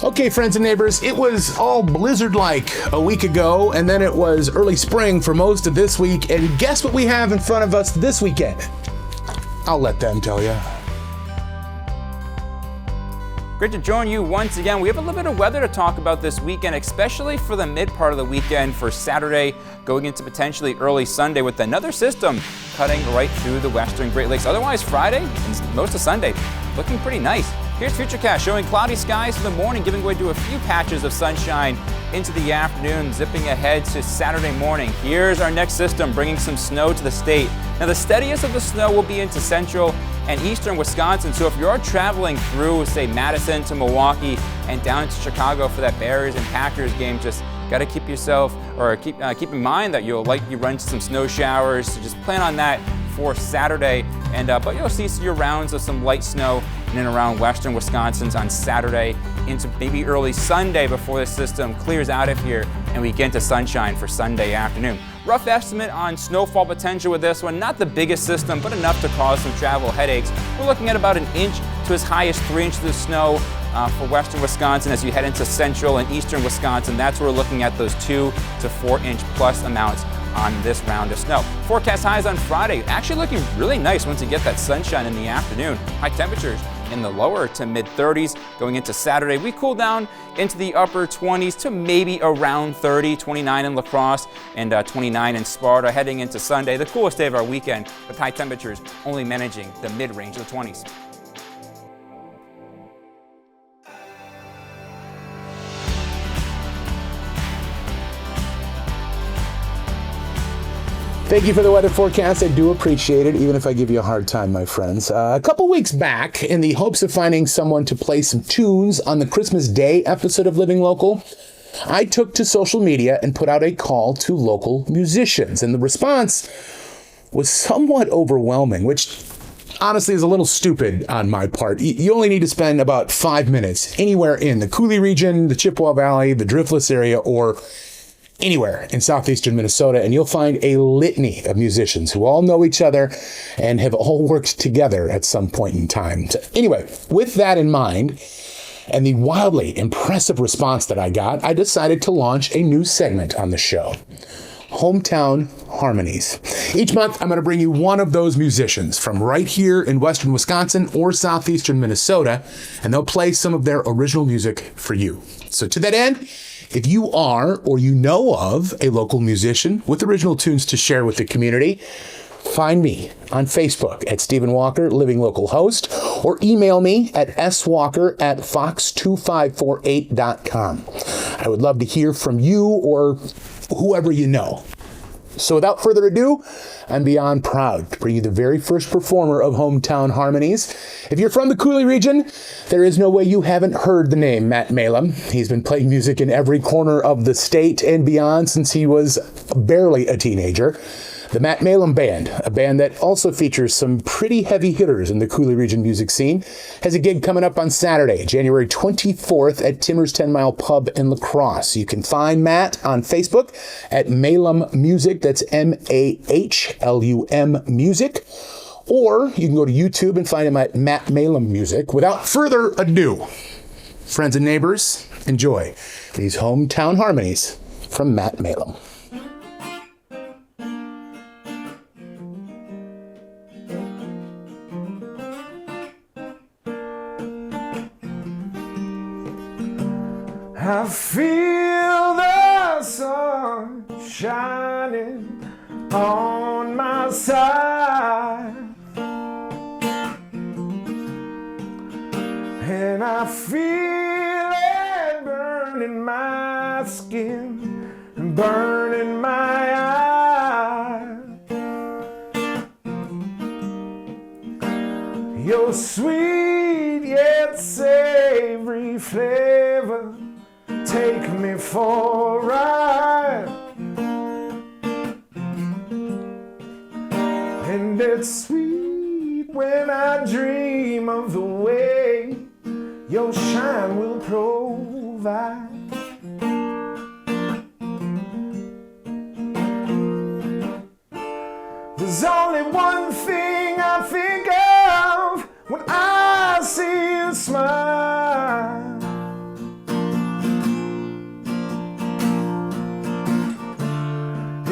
Okay, friends and neighbors, it was all blizzard-like a week ago, and then it was early spring for most of this week, and guess what we have in front of us this weekend? I'll let them tell you. Great to join you once again. We have a little bit of weather to talk about this weekend, especially for the mid part of the weekend for Saturday, going into potentially early Sunday with another system cutting right through the western Great Lakes. Otherwise, Friday and most of Sunday looking pretty nice. Here's Futurecast showing cloudy skies for the morning, giving way to a few patches of sunshine into the afternoon, zipping ahead to Saturday morning. Here's our next system bringing some snow to the state. Now, the steadiest of the snow will be into central and eastern Wisconsin, so if you're traveling through, say, Madison to Milwaukee and down to Chicago for that Bears and Packers game, just got to keep yourself, or keep in mind that you'll likely run into some snow showers, so just plan on that for Saturday. But you'll see your rounds of some light snow in and around western Wisconsin on Saturday into maybe early Sunday before the system clears out of here and we get into sunshine for Sunday afternoon. Rough estimate on snowfall potential with this one, not the biggest system, but enough to cause some travel headaches. We're looking at about 1 inch to as high as 3 inches of snow for western Wisconsin as you head into central and eastern Wisconsin. That's where we're looking at those 2 to 4 inch plus amounts on this round of snow. Forecast highs on Friday, actually looking really nice once you get that sunshine in the afternoon. High temperatures in the lower to mid 30s. Going into Saturday, we cool down into the upper 20s to maybe around 30, 29 in La Crosse and 29 in Sparta. Heading into Sunday, the coolest day of our weekend, with high temperatures only managing the mid-range of the 20s. Thank you for the weather forecast. I do appreciate it, even if I give you a hard time, my friends. A couple weeks back, in the hopes of finding someone to play some tunes on the Christmas Day episode of Living Local, I took to social media and put out a call to local musicians, and the response was somewhat overwhelming, which honestly is a little stupid on my part. You only need to spend about 5 minutes anywhere in the Coulee region, the Chippewa Valley, the Driftless area, or anywhere in southeastern Minnesota, and you'll find a litany of musicians who all know each other and have all worked together at some point in time. So anyway, with that in mind, and the wildly impressive response that I got, I decided to launch a new segment on the show, Hometown Harmonies. Each month, I'm going to bring you one of those musicians from right here in western Wisconsin or southeastern Minnesota, and they'll play some of their original music for you. So to that end, if you are or you know of a local musician with original tunes to share with the community, find me on Facebook at Stephen Walker, Living Local Host, or email me at swalker@fox2548.com. I would love to hear from you or whoever you know. So without further ado, I'm beyond proud to bring you the very first performer of Hometown Harmonies. If you're from the Coulee region, there is no way you haven't heard the name Matt Malum. He's been playing music in every corner of the state and beyond since he was barely a teenager. The Matt Malum Band, a band that also features some pretty heavy hitters in the Coulee region music scene, has a gig coming up on Saturday, January 24th at Timmer's 10 Mile Pub in La Crosse. You can find Matt on Facebook at Malum Music, that's MAHLUM Music, or you can go to YouTube and find him at Matt Malum Music. Without further ado, friends and neighbors, enjoy these Hometown Harmonies from Matt Malum. I feel the sun shining on my side, and I feel it burning my skin and burning my eyes. Your sweet yet savory flavor take me for a ride, and it's sweet when I dream of the way your shine will provide. There's only one thing I think of when I see you smile.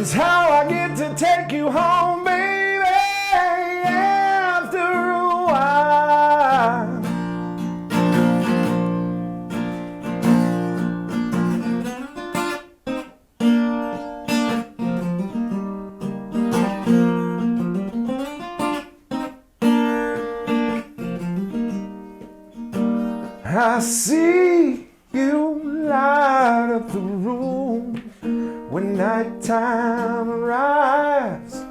is how I get to take you home, baby, after a while. I see you light up the room when nighttime arrives,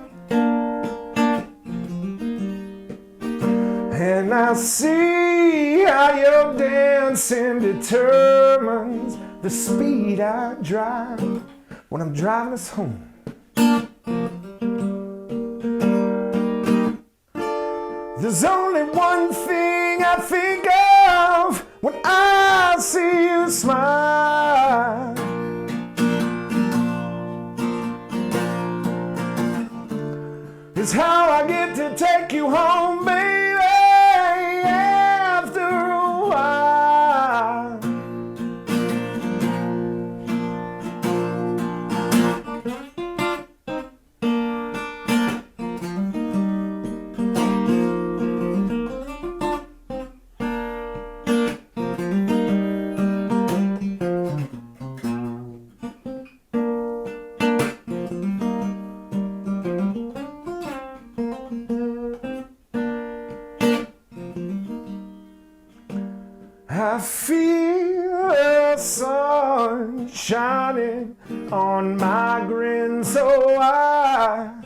and I see how your dancing determines the speed I drive when I'm driving us home. There's only one thing I think of when I see you smile. It's how I get to take you home, baby, after a while. I feel the sun shining on my grin so wide,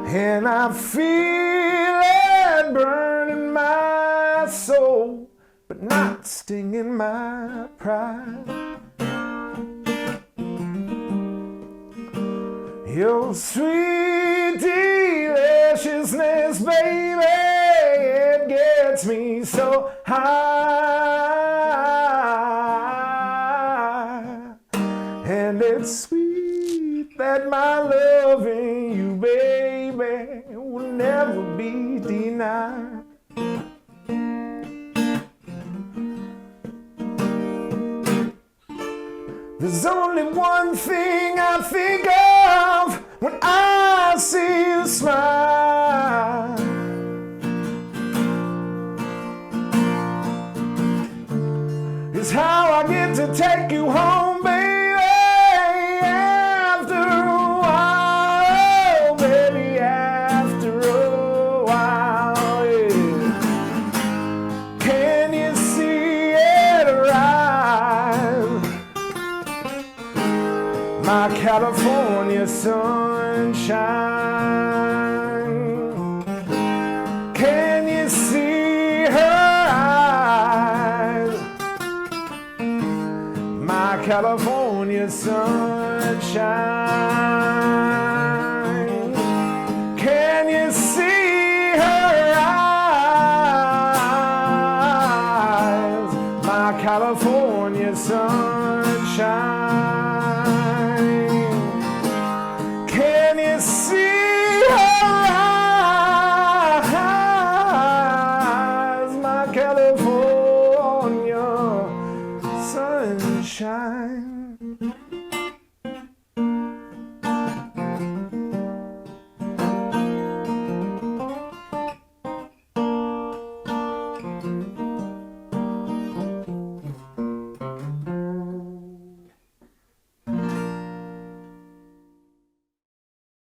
and I feel it burning my soul, but not stinging my pride. Your sweet deliciousness, baby, it gets me so high. And it's sweet that my loving you, baby, will never be denied. There's only one thing I think of when I see you smile. It's how I get to take you home, baby, after a while, baby, after a while, yeah. Can you see it arrive? My California sunshine. Can you see her eyes? My California sunshine.